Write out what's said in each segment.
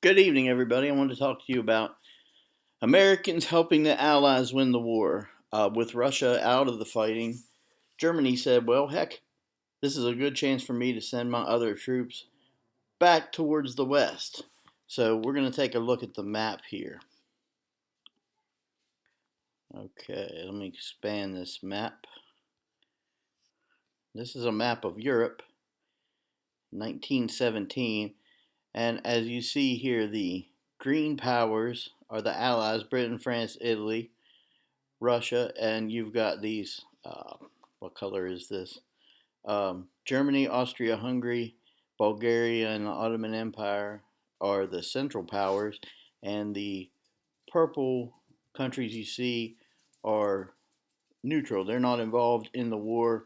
Good evening, everybody. I wanted to talk to you about Americans helping the Allies win the war. With Russia out of the fighting, Germany said, well, heck, this is a good chance for me to send my other troops back towards the west. So we're going to take a look at the map here. Okay, let me expand this map. This is a map of Europe, 1917. And as you see here, the green powers are the Allies, Britain, France, Italy, Russia, and you've got these, what color is this? Germany, Austria, Hungary, Bulgaria, and the Ottoman Empire are the central powers, and the purple countries you see are neutral. They're not involved in the war,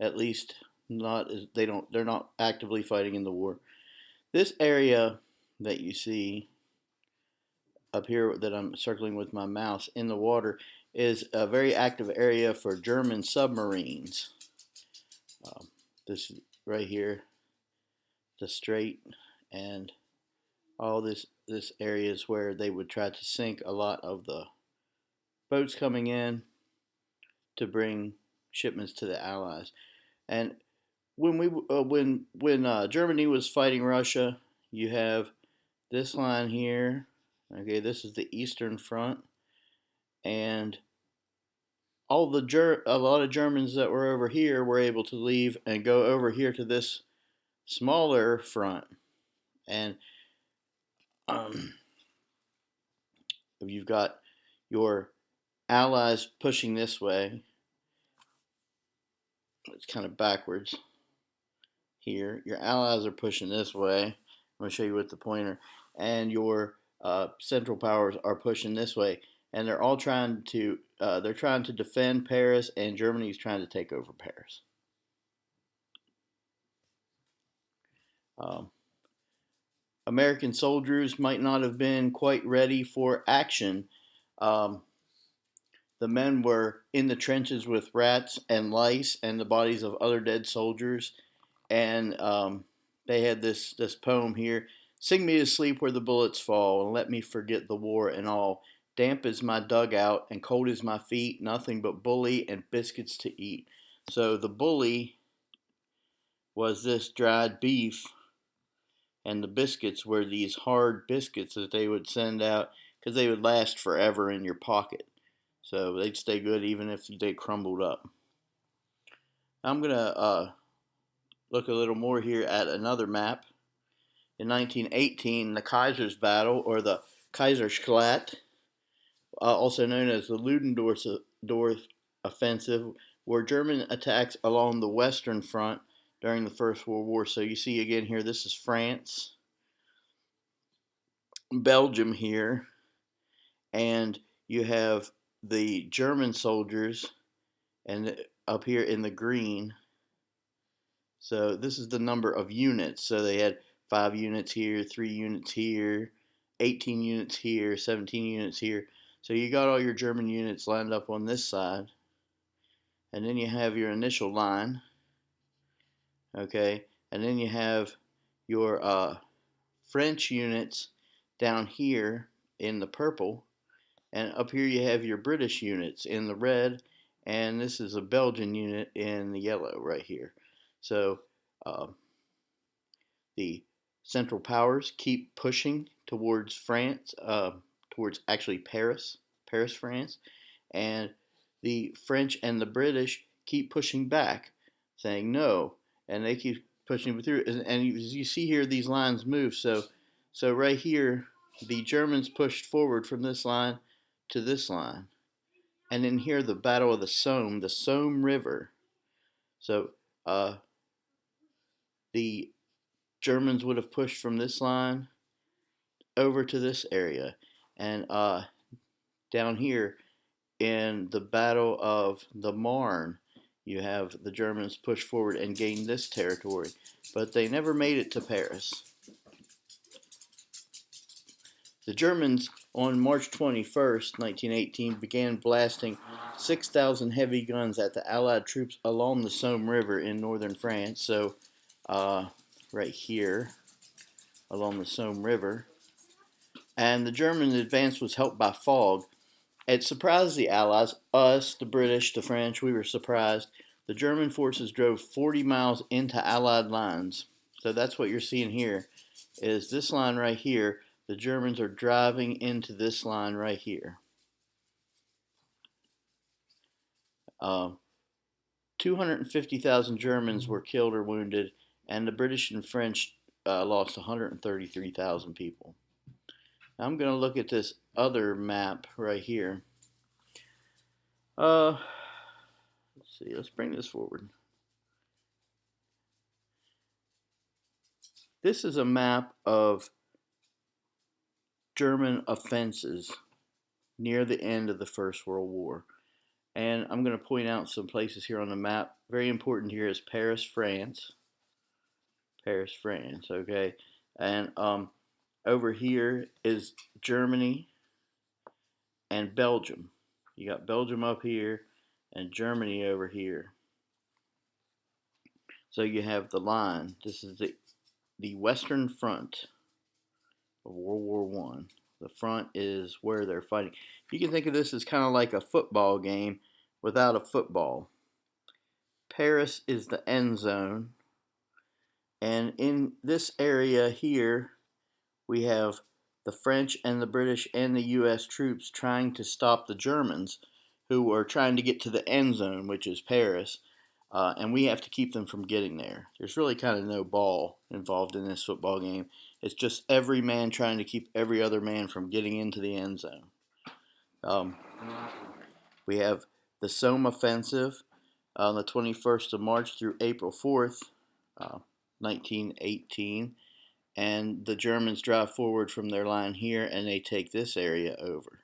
at least not as they're not actively fighting in the war. This area that you see up here that I'm circling with my mouse in the water is a very active area for German submarines. This right here, the strait, and all this area is where they would try to sink a lot of the boats coming in to bring shipments to the Allies. And when Germany was fighting Russia, you have this line here. Okay, this is the Eastern Front, and a lot of Germans that were over here were able to leave and go over here to this smaller front. And you've got your allies pushing this way. It's kind of backwards here. Your allies are pushing this way. I'm going to show you with the pointer. And your central powers are pushing this way. And they're all trying to defend Paris, and Germany's trying to take over Paris. American soldiers might not have been quite ready for action. Um, the men were in the trenches with rats and lice and the bodies of other dead soldiers, and they had this poem here: "Sing me to sleep where the bullets fall, and let me forget the war and all. Damp is my dugout, and cold is my feet. Nothing but bully and biscuits to eat." So the bully was this dried beef, and the biscuits were these hard biscuits that they would send out because they would last forever in your pocket. So they'd stay good even if they crumbled up. I'm going to look a little more here at another map. In 1918, the Kaiser's Battle, or the Kaiserschlacht, also known as the Ludendorff Offensive, were German attacks along the Western Front during the First World War. So you see again here, this is France, Belgium here, and you have the German soldiers, and up here in the green. So this is the number of units. So they had 5 units here, 3 units here, 18 units here, 17 units here. So you got all your German units lined up on this side, and then you have your initial line, okay, and then you have your French units down here in the purple, and up here you have your British units in the red, and this is a Belgian unit in the yellow right here. So the Central Powers keep pushing towards France, towards actually Paris, France, and the French and the British keep pushing back, saying no, and they keep pushing through. And as you see here, these lines move. So right here, the Germans pushed forward from this line to this line, and then here the Battle of the Somme River. So the Germans would have pushed from this line over to this area, and down here in the Battle of the Marne, you have the Germans push forward and gain this territory, but they never made it to Paris. The Germans on March 21st, 1918, began blasting 6,000 heavy guns at the Allied troops along the Somme River in northern France. So right here along the Somme River, and the German advance was helped by fog. It surprised the Allies, us, the British, the French. We were surprised. The German forces drove 40 miles into Allied lines. So that's what you're seeing here. Is this line right here? The Germans are driving into this line right here. 250,000 Germans were killed or wounded, and the British and French lost 133,000 people. Now I'm going to look at this other map right here. Let's see. Let's bring this forward. This is a map of German offenses near the end of the First World War. And I'm going to point out some places here on the map. Very important here is Paris, France. Paris, France, okay? And over here is Germany and Belgium. You got Belgium up here and Germany over here. So you have the line. This is the Western Front of World War One. The front is where they're fighting. You can think of this as kind of like a football game without a football. Paris is the end zone. And in this area here, we have the French and the British and the U.S. troops trying to stop the Germans who are trying to get to the end zone, which is Paris. And we have to keep them from getting there. There's really kind of no ball involved in this football game. It's just every man trying to keep every other man from getting into the end zone. We have the Somme offensive on the 21st of March through April 4th, 1918. And the Germans drive forward from their line here and they take this area over.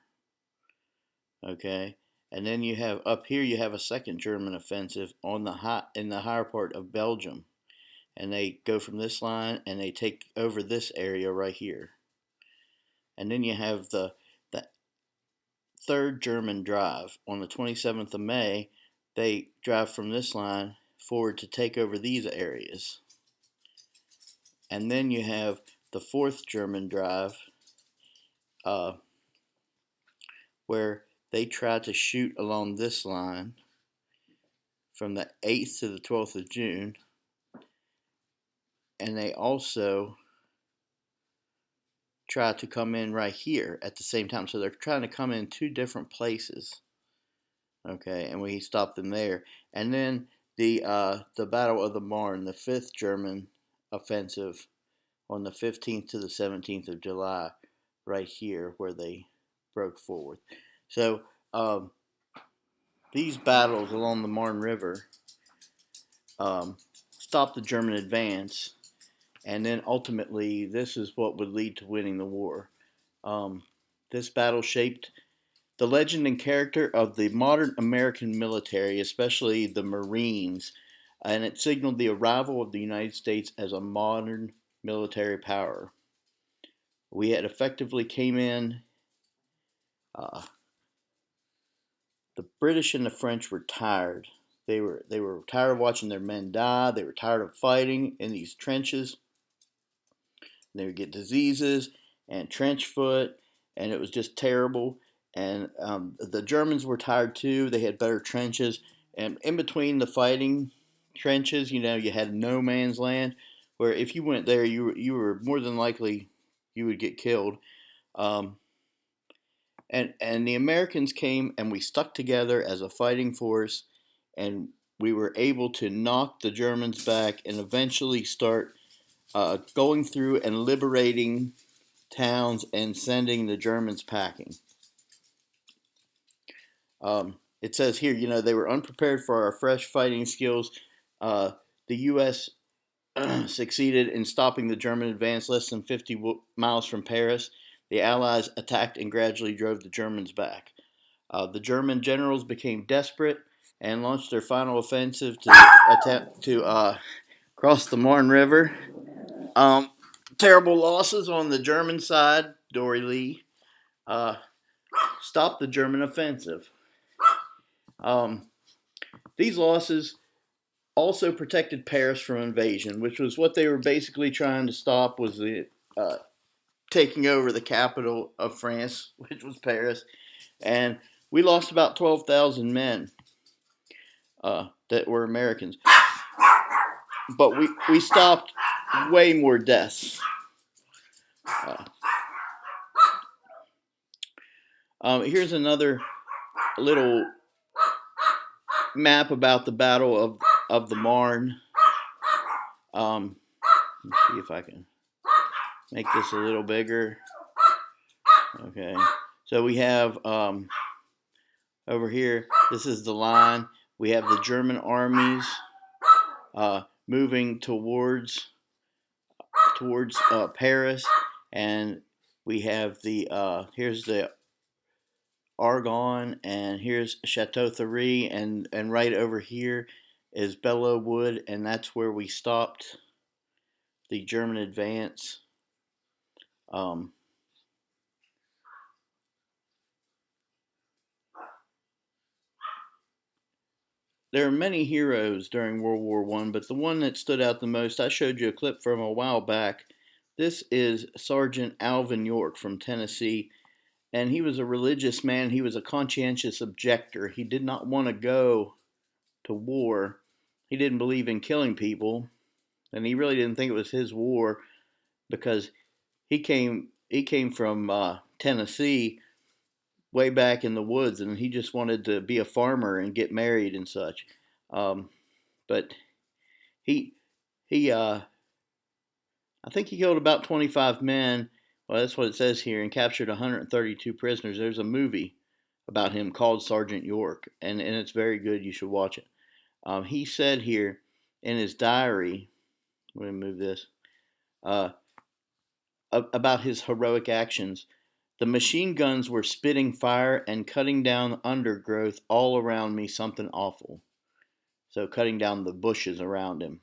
Okay? And then you have up here you have a second German offensive on in the higher part of Belgium. And they go from this line and they take over this area right here. And then you have the third German drive on the 27th of May. They drive from this line forward to take over these areas. And then you have the fourth German drive where they try to shoot along this line from the 8th to the 12th of June. And they also try to come in right here at the same time. So they're trying to come in two different places. Okay, and we stop them there. And then the Battle of the Marne, the 5th German offensive on the 15th to the 17th of July, right here where they broke forward. So these battles along the Marne River stopped the German advance, and then ultimately this is what would lead to winning the war. This battle shaped the legend and character of the modern American military, especially the Marines, and it signaled the arrival of the United States as a modern military power. We had effectively came in. The British and the French were tired. They were tired of watching their men die. They were tired of fighting in these trenches. They would get diseases and trench foot, and it was just terrible. And the Germans were tired too. They had better trenches, and in between the fighting trenches, you had no man's land, where if you went there, you were more than likely you would get killed. And the Americans came and we stuck together as a fighting force, and we were able to knock the Germans back and eventually start going through and liberating towns and sending the Germans packing. It says here, they were unprepared for our fresh fighting skills. The U.S. succeeded in stopping the German advance less than 50 miles from Paris. The Allies attacked and gradually drove the Germans back. The German generals became desperate and launched their final offensive to attempt to cross the Marne River. Terrible losses on the German side. Dory Lee stopped the German offensive. These losses also protected Paris from invasion, which was what they were basically trying to stop, was the taking over the capital of France, which was Paris, and we lost about 12,000 men that were Americans, but we stopped way more deaths. Here's another little map about the Battle of the Marne. Let's see if I can make this a little bigger. Okay, so we have over here, this is the line. We have the German armies moving towards Paris, and we have the here's the Argonne, and here's Chateau Thierry, and right over here is Belleau Wood, and that's where we stopped the German advance. There are many heroes during World War I, but the one that stood out the most, I showed you a clip from a while back. This is Sergeant Alvin York from Tennessee, and he was a religious man. He was a conscientious objector. He did not want to go to war. He didn't believe in killing people, and he really didn't think it was his war because he came from Tennessee way back in the woods, and he just wanted to be a farmer and get married and such. But he I think he killed about 25 men. Well, that's what it says here, and captured 132 prisoners. There's a movie about him called Sergeant York, and it's very good. You should watch it. He said here in his diary, I'm going to move this, about his heroic actions. The machine guns were spitting fire and cutting down undergrowth all around me, something awful. So cutting down the bushes around him.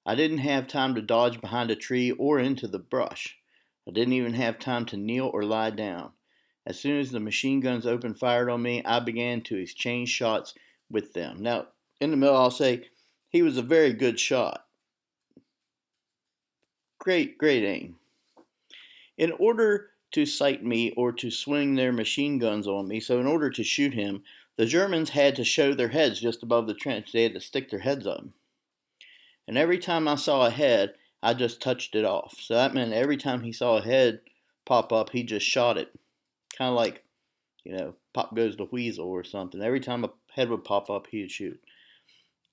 I didn't have time to dodge behind a tree or into the brush. I didn't even have time to kneel or lie down. As soon as the machine guns opened fire on me, I began to exchange shots with them. Now, in the middle, I'll say he was a very good shot. Great aim. In order to sight me or to swing their machine guns on me, so in order to shoot him, the Germans had to show their heads just above the trench. They had to stick their heads up. And every time I saw a head, I just touched it off. So that meant every time he saw a head pop up, he just shot it. Kind of like, pop goes the weasel or something. Every time a head would pop up, he would shoot.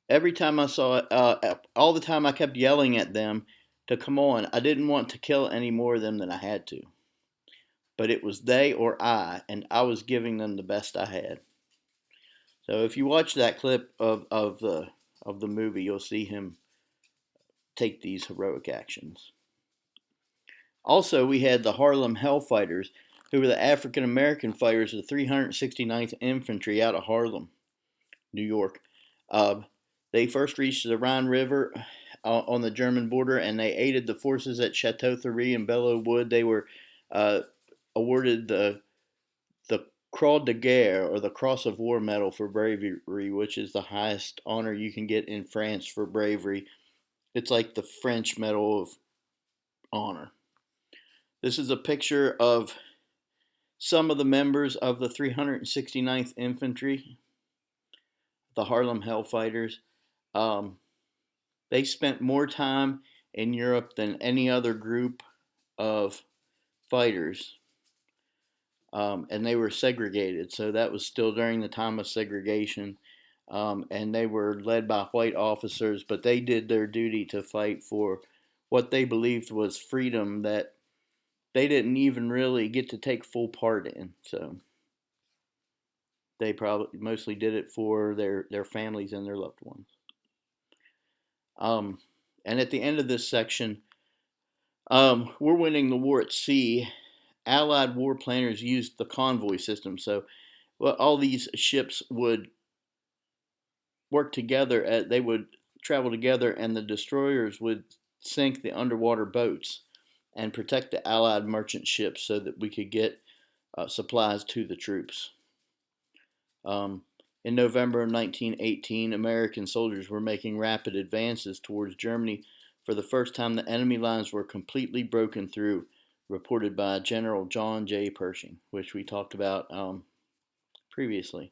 Every time I saw it, all the time I kept yelling at them to come on. I didn't want to kill any more of them than I had to. But it was they or I, and I was giving them the best I had. So if you watch that clip of the movie, you'll see him take these heroic actions. Also, we had the Harlem Hellfighters, who were the African American fighters of the 369th Infantry out of Harlem, New York. They first reached the Rhine River on the German border, and they aided the forces at Chateau Thierry and Belleau Wood. They were awarded the Croix de Guerre, or the Cross of War Medal for bravery, which is the highest honor you can get in France for bravery. It's like the French Medal of Honor. This is a picture of some of the members of the 369th Infantry, the Harlem Hellfighters. They spent more time in Europe than any other group of fighters. And they were segregated, so that was still during the time of segregation. And they were led by white officers, but they did their duty to fight for what they believed was freedom that they didn't even really get to take full part in. So they probably mostly did it for their families and their loved ones. And at the end of this section, we're winning the war at sea. Allied war planners used the convoy system. So all these ships would work together. They would travel together, and the destroyers would sink the underwater boats and protect the Allied merchant ships so that we could get supplies to the troops. In November of 1918, American soldiers were making rapid advances towards Germany. For the first time, the enemy lines were completely broken through. reported by General John J. Pershing, which we talked about previously.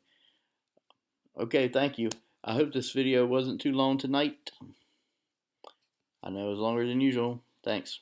Okay, thank you. I hope this video wasn't too long tonight. I know it was longer than usual. Thanks.